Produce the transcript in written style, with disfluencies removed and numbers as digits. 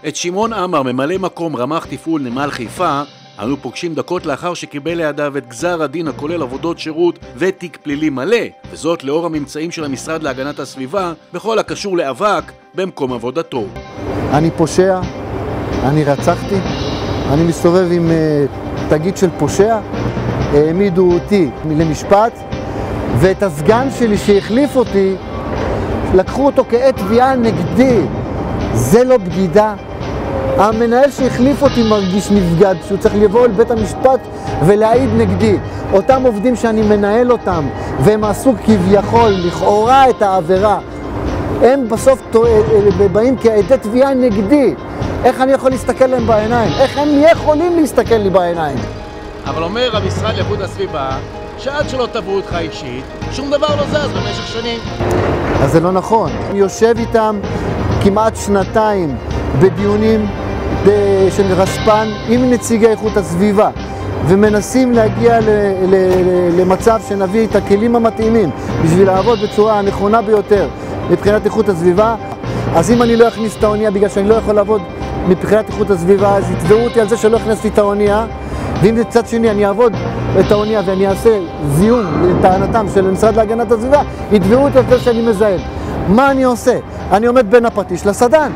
את שמעון עמר, ממלא מקום רמ"ח תפעול נמל חיפה, אנו פוגשים דקות לאחר שקיבל לידיו את גזר הדין הכולל עבודות שירות ותיק פלילי מלא, וזאת לאור הממצאים של המשרד להגנת הסביבה בכל הקשור לאבק במקום עבודתו. אני פושע, אני רצחתי, אני מסתובב עם תגיד של פושע, העמידו אותי למשפט, ואת הסגן שלי שהחליף אותי, לקחו אותו כעת תביעה נגדי. זה לא בגידה. המנהל שהחליף אותי מרגיש נבגד, שהוא צריך לבוא אל בית המשפט ולהעיד נגדי. אותם עובדים שאני מנהל אותם, והם עשו כביכול, לכאורה את העבירה, הם בסוף באים כעדי תביעה נגדי. איך אני יכול להסתכל להם בעיניים? איך הם יכולים להסתכל לי בעיניים? אבל אומר המשרד לאיכות הסביבה, שעד שלא תבעו אותך אישית, שום דבר לא זז במשך שנים. אז זה לא נכון. אני יושב איתם כמעט שנתיים בדיונים של רספן עם נציגי איכות הסביבה, ומנסים להגיע למצב שנביא את הכלים המתאימים בשביל לעבוד בצורה הנכונה ביותר מבחינת איכות הסביבה. אז אם אני לא אכניס את האונייה בגלל שאני לא יכול לעבוד מבחינת איכות הסביבה, אז יתבעו אותי על זה שלא הכנסתי את האונייה, ואם זה צד שני אני אעבוד את האונייה ואני אעשה זיהום לטענתם של המשרד להגנת הסביבה, יתבעו אותי על זה שאני מזהם. מה אני עושה? אני עומד בין הפטיש לסדן.